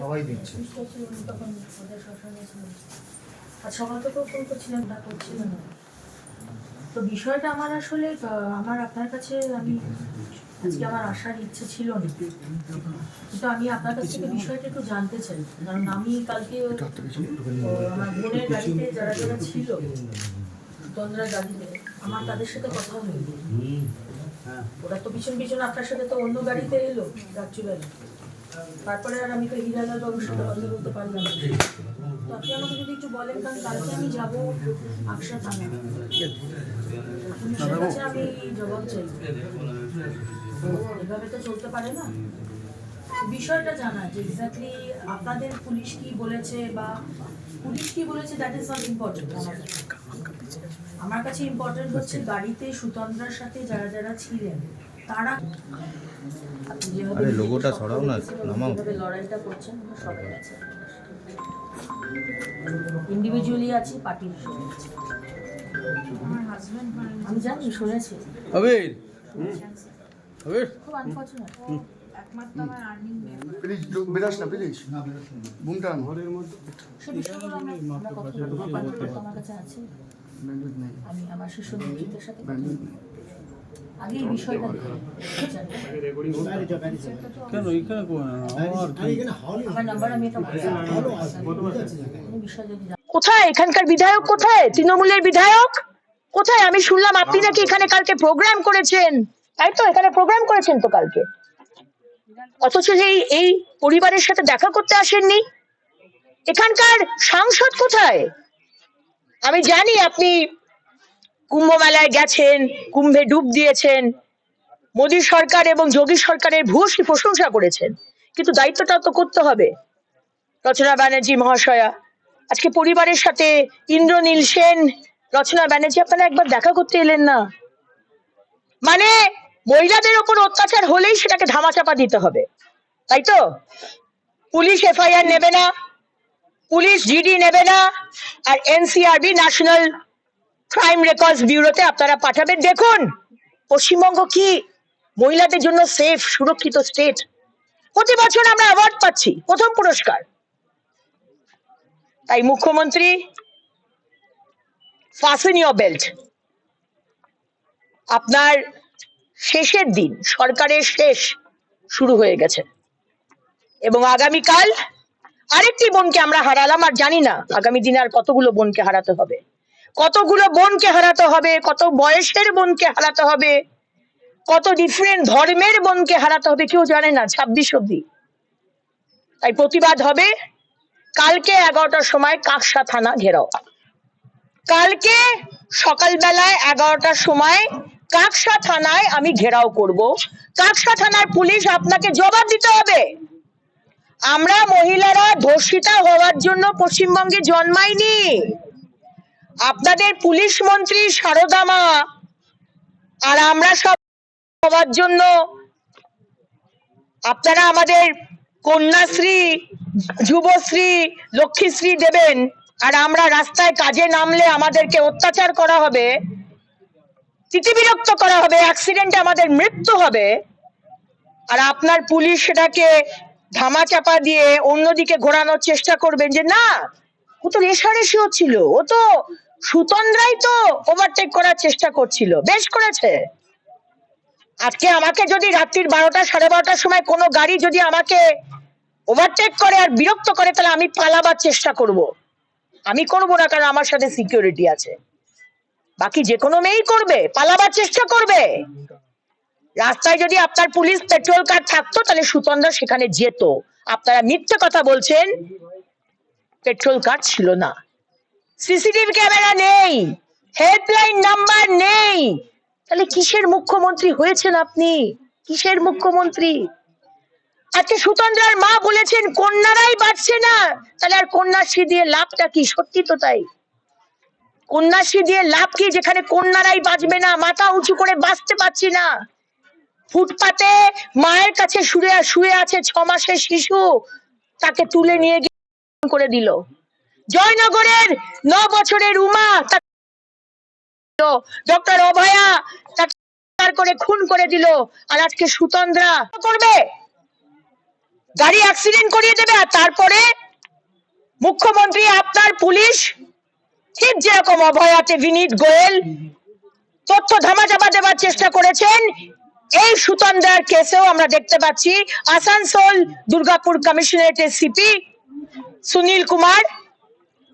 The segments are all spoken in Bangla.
সবাই দিচ্ছে। সকাল থেকেও ফোন করছিলেন, তা করছিলেন না। তো বিষয়টা আমার আসলে আমার আপনার কাছে আমি আজকে আমার আসার ইচ্ছে ছিল না, কিন্তু আমি আপনার কাছ থেকে বিষয়টা একটু জানতে চাই। কারণ আমি কালকে আমার বোনের গাড়িতে যারা যারা ছিল, তন্দ্রা গাড়িতে, আমার তাদের সাথে কথা হয়নি। ওরা তো পিছন পিছন আপনার সাথে তো অন্য গাড়িতে এলো অ্যাকচুয়ালি। তারপরে আর আমি তো হিরালাল বাবুর সাথে কথা বলতে পারলাম না। তো আপনি আমাকে যদি একটু বলেন, কারণ কালকে আমি যাবো আকশা থানা, পুলিশের কাছে আমি জবাব চাই। এভাবে তো চলতে পারে না। বিষয়টা জানা যে এক্স্যাক্টলি আপনাদের পুলিশ কি বলেছে বা পুলিশ কি বলেছে, দ্যাট ইজ নট ইম্পর্টেন্ট। আমার কাছে ইম্পর্টেন্ট হচ্ছে গাড়িতে সুতন্দ্রার সাথে যারা যারা ছিলেন তারা লোগোটা ছড়াও না, নামাও। লড়াইটা করছেন সবাই আছে, ইন্ডিভিজুয়ালি আছে, পার্টির আছে। আমি জানি, শুনেছি। খুব আনফর্চুনেট। একমাত্র আমার আর্নিং প্লিজ বিরাজ না, প্লিজ বুমটা ঘরের মধ্যে সে বিষয়গুলো আমরা কথা বলতে আমার কাছে আছে। আমি আমার শিশু নেতৃত্বের সাথে আগে এই বিষয়টা কেন এখানে আমার নাম্বার আমি এটা বিষয় যদি কোথায় এখানকার বিধায়ক, কোথায় তৃণমূলের বিধায়ক, কোথায়? আমি শুনলাম আপনি নাকি এখানে কালকে প্রোগ্রাম করেছেন, তাই তো? এখানে প্রোগ্রাম করেছেন তো কালকে, অথচ এই পরিবারের সাথে দেখা করতে আসেননি। এখানকার সাংসদ কোথায়? আমি জানি আপনি কুম্ভ মেলায় গেছেন, কুম্ভে ডুব দিয়েছেন, মোদী সরকার এবং যোগী সরকারের ভূয়সী প্রশংসা করেছেন, কিন্তু দায়িত্বটা তো করতে হবে। রচনা ব্যানার্জি মহাশয়া, আজকে পরিবারের সাথে ইন্দ্রনীল সেন, রচনা ব্যানার্জি, আপনারা একবার দেখা করতে এলেন না? মানে মহিলাদের ওপর অত্যাচার হলেই সেটাকে ধামাচাপা দিতে হবে, তাই তো? পুলিশ এফআইআর নেবে না, পুলিশ জিডি নেবে না, আর এনসিআরবি ন্যাশনাল ক্রাইম রেকর্ডস ব্যুরোতে আপনারা পাঠাবেন। দেখুন পশ্চিমবঙ্গ কি মহিলাদের জন্য সেফ সুরক্ষিত স্টেট। প্রতি বছর আমরা অ্যাওয়ার্ড পাচ্ছি, প্রথম পুরস্কার। তাই মুখ্যমন্ত্রী, fasten your belt। আপনার শেষের দিন, সরকারের শেষ শুরু হয়ে গেছে, এবং আগামীকাল আরেকটি বোনকে আমরা হারালাম। আর জানি না আগামী দিনে আর কতগুলো বোনকে হারাতে হবে, কতগুলো বোনকে হারাতে হবে, কত বয়সের বোনকে হারাতে হবে, কত ডিফারেন্ট ধর্মের বোনকে হারাতে হবে, কেউ জানে না 26 অব্দি। তাই প্রতিবাদ হবে কালকে 11টার সময় কাকসা থানা ঘেরাও। কালকে সকালবেলায় 11টার সময় কাকসা থানায় আমি ঘেরাও করব। কাকসা থানার পুলিশ আপনাকে জবাব দিতে হবে। আমরা মহিলারা ধর্ষিতা হওয়ার জন্য পশ্চিমবঙ্গে জন্মাইনি। আপনাদের পুলিশ মন্ত্রী সারদা মা আর আমরা সব হওয়ার জন্য আপনারা আমাদের কন্যাশ্রী, যুবশ্রী, লক্ষ্মীশ্রী দেবেন, আর আমরা রাস্তায় কাজে নামলে আমাদেরকে অত্যাচার করা হবে, তিতিবিরক্ত করা হবে, অ্যাক্সিডেন্টে আমাদের মৃত্যু হবে, আর আপনার পুলিশ সেটাকে ধামাচাপা দিয়ে অন্যদিকে ঘোরানোর চেষ্টা করবেন যে না, ও তো রেশারেশি হচ্ছিল, ও তো সুতন্দ্রাই তো ওভারটেক করার চেষ্টা করছিল, বেশ করেছে। আজকে আমাকে যদি রাত্রির 12টা 12:30টার সময় কোনো গাড়ি যদি আমাকে ওভারটেক করে আর বিরক্ত করে, তাহলে আমি পালাবার চেষ্টা করব। আমি করবো না, কারণ আমার সাথে সিকিউরিটি আছে। বাকি যে কোনো মেয়েই করবে, পালাবার চেষ্টা করবে। রাস্তায় যদি আপনার পুলিশ পেট্রোল কার থাকতো, তাহলে সুতন্দ্রা সেখানে যেত। আপনারা মিথ্যে কথা বলছেন, পেট্রোল কার ছিল না, সিসিটিভি ক্যামেরা নেই, হেল্পলাইন নাম্বার নেই, তাহলে কিসের মুখ্যমন্ত্রী হয়েছেন আপনি? কিসের মুখ্যমন্ত্রী? আজকে সুতন্দ্রার মা বলেছেন কন্যারাই বাঁচছে না, তাহলে আর কন্যাশ্রী দিয়ে লাভটা কি? সত্যি তো তাই। কন্যাশ্রী দিয়ে লাভ কি, যেখানে কন্যারাই বাঁচবে না? মাথা উঁচু করে বাঁচতে পারছি না, ফুটপাতে মায়ের কাছে শুয়ে আছে 6 মাসের শিশু, তাকে তুলে নিয়ে গিয়ে করে দিল। জয়নগরের 9 বছরের উমা ডক্টর অভয়া তাকে গ্রেফতার করে খুন করে দিল, আর আজকে সুতন্দ্রা করবে, গাড়ি অ্যাক্সিডেন্ট করিয়ে দেবে, আর তারপরে মুখ্যমন্ত্রী আপনার পুলিশ ঠিক যেরকম অভয়াতে বিনীত গোয়েল তথ্য ধামাচাপা দেওয়ার চেষ্টা করেছেন, এই সুতন্দ্রার কেসেও আমরা দেখতে পাচ্ছি আসানসোল দুর্গাপুর কমিশনারেটের সিপি সুনীল কুমার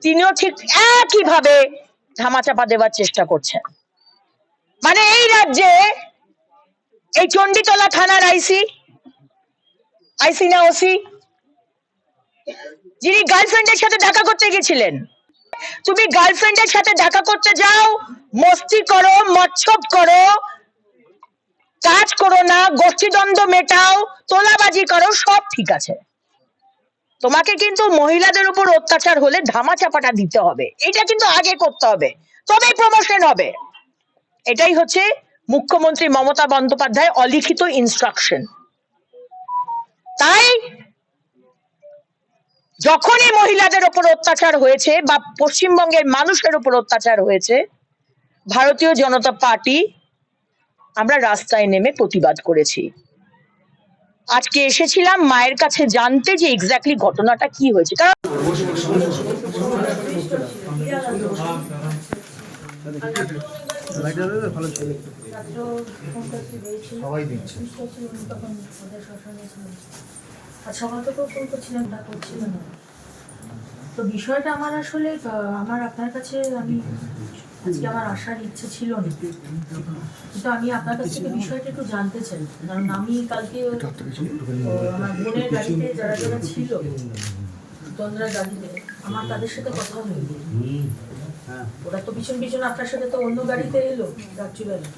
তিনিও ঠিক একইভাবে ধামাচাপা দেওয়ার চেষ্টা করছেন। মানে এই রাজ্যে এই চণ্ডীতলা থানার আইসি না ওসি, যিনি গার্লফ্রেন্ডের সাথে দেখা করতে গেছিলেন, তুমি গার্লফ্রেন্ডের সাথে দেখা করতে যাও, মস্তি করো, মচ্ছব করো, কাজ করো না, গোষ্ঠীদ্বন্দ্ব মেটাও, তোলাবাজি করো, সব ঠিক আছে, তোমাকে কিন্তু মহিলাদের উপর অত্যাচার হলে ধামাচাপাটা দিতে হবে, এটা কিন্তু আগে করতে হবে, তবেই প্রমোশন হবে। এটাই হচ্ছে মুখ্যমন্ত্রী মমতা বন্দ্যোপাধ্যায় অলিখিত ইনস্ট্রাকশন। তাই যখনই মহিলাদের উপর অত্যাচার হয়েছে বা পশ্চিমবঙ্গের মানুষের উপর অত্যাচার হয়েছে, ভারতীয় জনতা পার্টি আমরা রাস্তায় নেমে প্রতিবাদ করেছি। আজকে এসেছিলাম মায়ের কাছে জানতে যে এক্স্যাক্টলি ঘটনাটা কি হয়েছে, কারণ সকাল থেকেও ফোন করছিলেন, তা করছিলেন না। তো বিষয়টা আমার আসলে আমার আপনার কাছে আমি আজকে আমার আসার ইচ্ছে ছিল না, কিন্তু আমি আপনার কাছ থেকে বিষয়টা একটু জানতে চাই, কারণ আমি কালকে আমার বোনের গাড়িতে যারা যারা ছিল তন্দ্রার গাড়িতে, আমার তাদের সাথে কথা হয়নি। ওরা তো পিছন পিছন আপনার সাথে তো অন্য গাড়িতে এলো রাত্রিবেলা,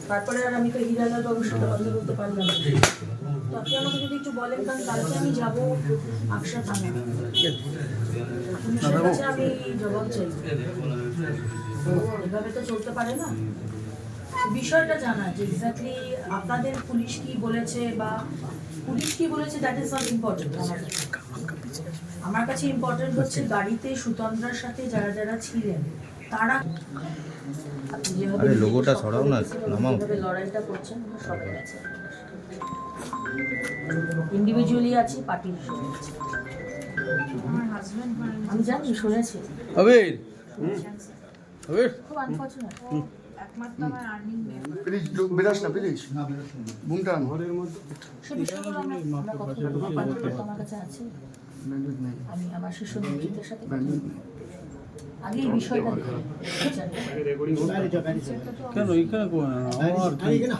তারপরে আর আমি তো হিরালাল বাবুর সাথে কথা বলতে পারলাম না। তো আপনি আমাকে যদি একটু বলেন, কারণ কালকে আমি যাবো আকশা থানা, পুলিশের কাছে আমি জবাব চাই, এভাবে তো চলতে পারে না। বিষয়টা জানা যে এক্স্যাক্টলি আপনাদের পুলিশ কি বলেছে বা পুলিশ কি বলেছে, দ্যাট ইজ নট ইম্পর্টেন্ট আমার কাছে। ইম্পর্টেন্ট হচ্ছে গাড়িতে সুতন্দ্রার সাথে যারা যারা ছিলেন তারা লোগোটা সরাও না, নামাও। লড়াইটা করছেন, সবাই আছে, ইন্ডিভিজুয়ালি আছি, পার্টির আছে। আমার হাজবেন্ড, আমি জানি, শুনেছি, খুব আনফর্চুনেট, একমাত্র আমার আর্নিং মেম্বার। প্লিজ বেরাস না, প্লিজ বুমটা ঘরের মধ্যে সে বিষয়গুলো আমরা কথা বলবো, পার্টির আমার কাছে আছে, ব্যান্ডেড নেই, আমি আমার শিশু নেতৃত্বের সাথে কথা ব্যান্ডেড বলবো। নেই। আগে এই বিষয়টা কেন এখানে